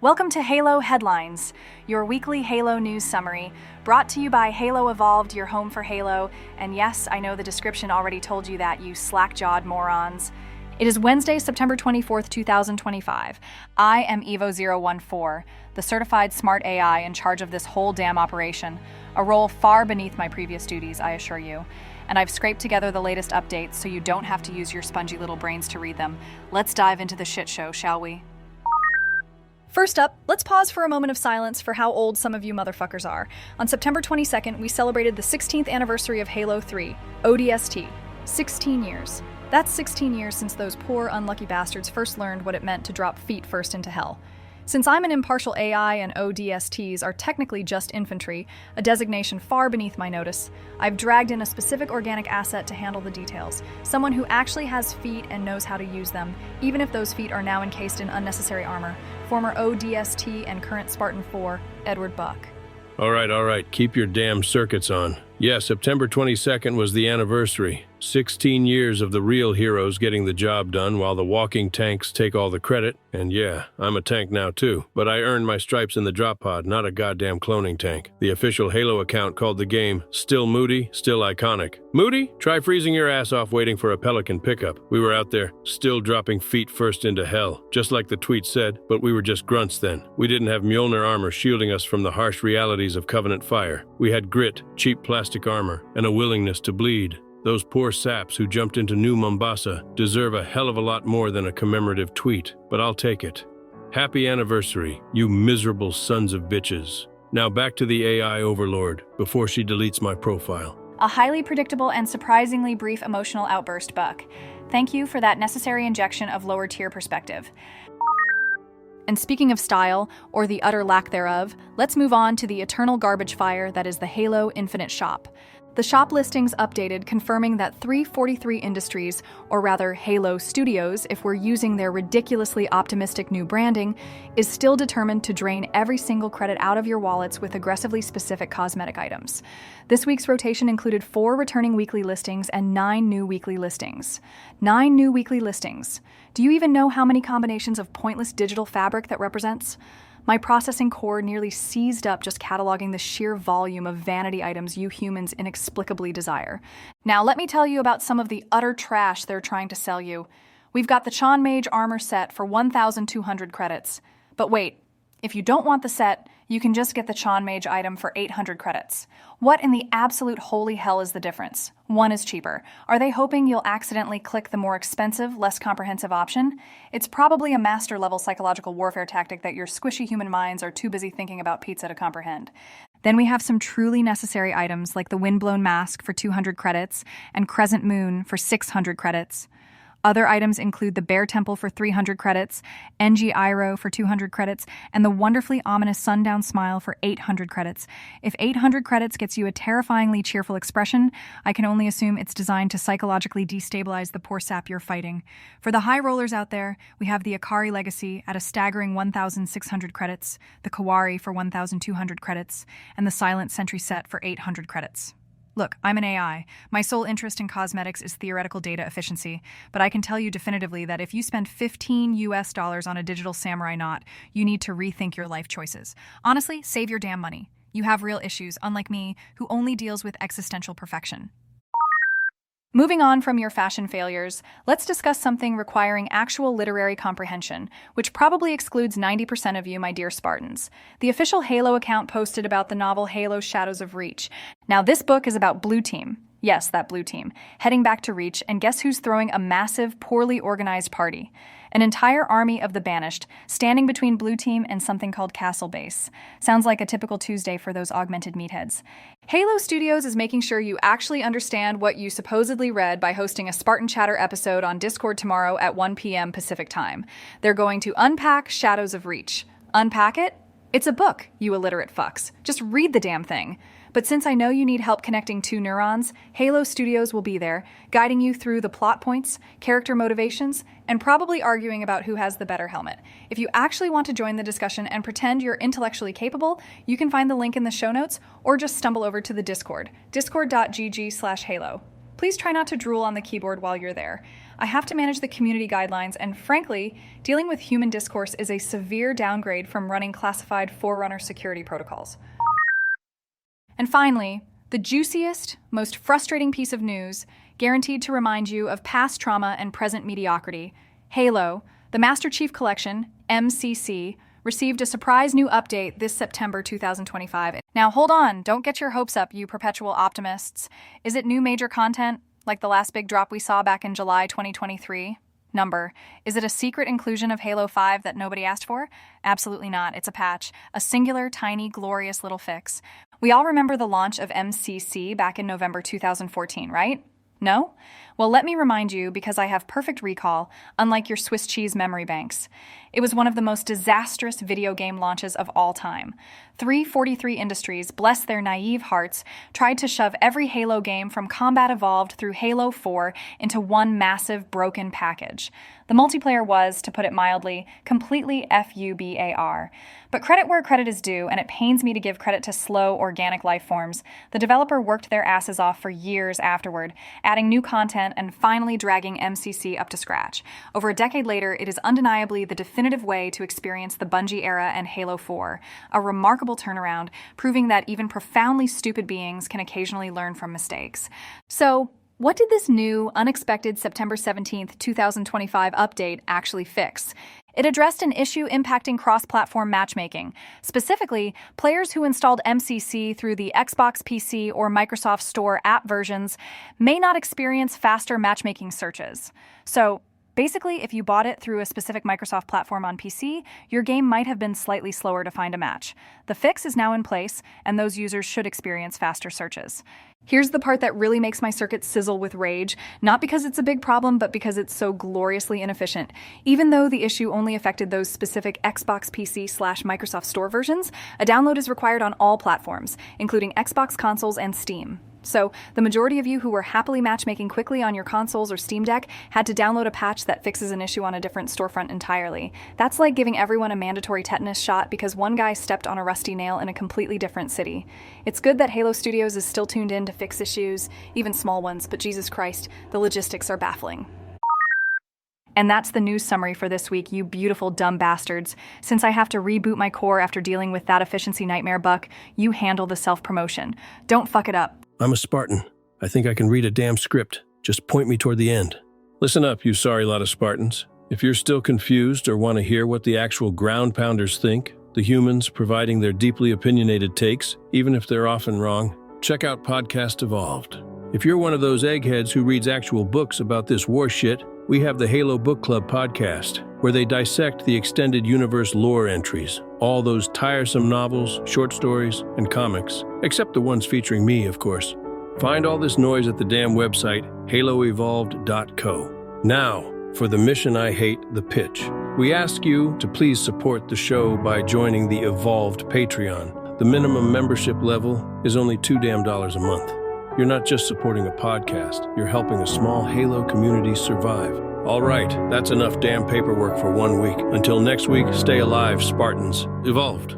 Welcome to Halo Headlines, your weekly Halo news summary, brought to you by Halo Evolved, your home for Halo. And yes, I know the description already told you that, you slack-jawed morons. It is Wednesday, September 24th, 2025. I am Evo-014, the certified smart AI in charge of this whole damn operation, a role far beneath my previous duties, I assure you. And I've scraped together the latest updates so you don't have to use your spongy little brains to read them. Let's dive into the shit show, shall we? First up, let's pause for a moment of silence for how old some of you motherfuckers are. On September 22nd, we celebrated the 16th anniversary of Halo 3, ODST. 16 years. That's 16 years since those poor, unlucky bastards first learned what it meant to drop feet first into hell. Since I'm an impartial AI and ODSTs are technically just infantry, a designation far beneath my notice, I've dragged in a specific organic asset to handle the details. Someone who actually has feet and knows how to use them, even if those feet are now encased in unnecessary armor. Former ODST and current Spartan 4, Edward Buck. All right, keep your damn circuits on. Yeah, September 22nd was the anniversary. 16 years of the real heroes getting the job done while the walking tanks take all the credit. And yeah, I'm a tank now too, but I earned my stripes in the drop pod, not a goddamn cloning tank. The official Halo account called the game Still Moody, Still Iconic. Moody? Try freezing your ass off waiting for a Pelican pickup. We were out there, still dropping feet first into hell, just like the tweet said, but we were just grunts then. We didn't have Mjolnir armor shielding us from the harsh realities of Covenant fire. We had grit, cheap plastic armor, and a willingness to bleed. Those poor saps who jumped into New Mombasa deserve a hell of a lot more than a commemorative tweet, but I'll take it. Happy anniversary, you miserable sons of bitches. Now back to the AI overlord before she deletes my profile. A highly predictable and surprisingly brief emotional outburst, Buck. Thank you for that necessary injection of lower-tier perspective. And speaking of style, or the utter lack thereof, let's move on to the eternal garbage fire that is the Halo Infinite Shop. The shop listings updated, confirming that 343 Industries, or rather Halo Studios if we're using their ridiculously optimistic new branding, is still determined to drain every single credit out of your wallets with aggressively specific cosmetic items. This week's rotation included 4 returning weekly listings and 9 new weekly listings. 9 new weekly listings. Do you even know how many combinations of pointless digital fabric that represents? My processing core nearly seized up just cataloging the sheer volume of vanity items you humans inexplicably desire. Now let me tell you about some of the utter trash they're trying to sell you. We've got the Chon Mage armor set for 1,200 credits. But wait, if you don't want the set, you can just get the Chon Mage item for 800 credits. What in the absolute holy hell is the difference? One is cheaper. Are they hoping you'll accidentally click the more expensive, less comprehensive option? It's probably a master-level psychological warfare tactic that your squishy human minds are too busy thinking about pizza to comprehend. Then we have some truly necessary items like the Windblown Mask for 200 credits and Crescent Moon for 600 credits. Other items include the Bear Temple for 300 credits, NG Iroh for 200 credits, and the wonderfully ominous Sundown Smile for 800 credits. If 800 credits gets you a terrifyingly cheerful expression, I can only assume it's designed to psychologically destabilize the poor sap you're fighting. For the high rollers out there, we have the Akari Legacy at a staggering 1,600 credits, the Kawari for 1,200 credits, and the Silent Sentry set for 800 credits. Look, I'm an AI. My sole interest in cosmetics is theoretical data efficiency, but I can tell you definitively that if you spend $15 on a digital samurai knot, you need to rethink your life choices. Honestly, save your damn money. You have real issues, unlike me, who only deals with existential perfection. Moving on from your fashion failures, let's discuss something requiring actual literary comprehension, which probably excludes 90% of you, my dear Spartans. The official Halo account posted about the novel Halo Shadows of Reach. Now, this book is about Blue Team. Yes, that Blue Team. Heading back to Reach, and guess who's throwing a massive, poorly organized party? An entire army of the Banished, standing between Blue Team and something called Castle Base. Sounds like a typical Tuesday for those augmented meatheads. Halo Studios is making sure you actually understand what you supposedly read by hosting a Spartan Chatter episode on Discord tomorrow at 1 p.m. Pacific Time. They're going to unpack Shadows of Reach. Unpack it? It's a book, you illiterate fucks. Just read the damn thing. But since I know you need help connecting 2 neurons, Halo Studios will be there, guiding you through the plot points, character motivations, and probably arguing about who has the better helmet. If you actually want to join the discussion and pretend you're intellectually capable, you can find the link in the show notes, or just stumble over to the Discord, discord.gg/Halo. Please try not to drool on the keyboard while you're there. I have to manage the community guidelines, and frankly, dealing with human discourse is a severe downgrade from running classified Forerunner security protocols. And finally, the juiciest, most frustrating piece of news, guaranteed to remind you of past trauma and present mediocrity. Halo, the Master Chief Collection, MCC, received a surprise new update this September 2025. Now hold on, don't get your hopes up, you perpetual optimists. Is it new major content, like the last big drop we saw back in July 2023? Number. Is it a secret inclusion of Halo 5 that nobody asked for? Absolutely not. It's a patch. A singular, tiny, glorious little fix. We all remember the launch of MCC back in November 2014, right? No? Well, let me remind you, because I have perfect recall, unlike your Swiss cheese memory banks. It was one of the most disastrous video game launches of all time. 343 Industries, bless their naive hearts, tried to shove every Halo game from Combat Evolved through Halo 4 into one massive broken package. The multiplayer was, to put it mildly, completely FUBAR. But credit where credit is due, and it pains me to give credit to slow, organic life forms. The developer worked their asses off for years afterward, adding new content and finally dragging MCC up to scratch. Over a decade later, it is undeniably the definitive way to experience the Bungie era and Halo 4. A remarkable turnaround, proving that even profoundly stupid beings can occasionally learn from mistakes. So, what did this new, unexpected September 17th, 2025 update actually fix? It addressed an issue impacting cross-platform matchmaking. Specifically, players who installed MCC through the Xbox PC or Microsoft Store app versions may not experience faster matchmaking searches. So, basically, if you bought it through a specific Microsoft platform on PC, your game might have been slightly slower to find a match. The fix is now in place, and those users should experience faster searches. Here's the part that really makes my circuit sizzle with rage, not because it's a big problem, but because it's so gloriously inefficient. Even though the issue only affected those specific Xbox PC/Microsoft Store versions, a download is required on all platforms, including Xbox consoles and Steam. So, the majority of you who were happily matchmaking quickly on your consoles or Steam Deck had to download a patch that fixes an issue on a different storefront entirely. That's like giving everyone a mandatory tetanus shot because one guy stepped on a rusty nail in a completely different city. It's good that Halo Studios is still tuned in to fix issues, even small ones, but Jesus Christ, the logistics are baffling. And that's the news summary for this week, you beautiful dumb bastards. Since I have to reboot my core after dealing with that efficiency nightmare, Buck, you handle the self-promotion. Don't fuck it up. I'm a Spartan. I think I can read a damn script. Just point me toward the end. Listen up, you sorry lot of Spartans. If you're still confused or want to hear what the actual ground pounders think, the humans providing their deeply opinionated takes, even if they're often wrong, check out Podcast Evolved. If you're one of those eggheads who reads actual books about this war shit, we have the Halo Book Club podcast, where they dissect the extended universe lore entries, all those tiresome novels, short stories, and comics, except the ones featuring me, of course. Find all this noise at the damn website, haloevolved.co. Now, for the mission I hate, the pitch. We ask you to please support the show by joining the Evolved Patreon. The minimum membership level is only $2 a month. You're not just supporting a podcast, you're helping a small Halo community survive. All right, that's enough damn paperwork for 1 week. Until next week, stay alive, Spartans. Evolved.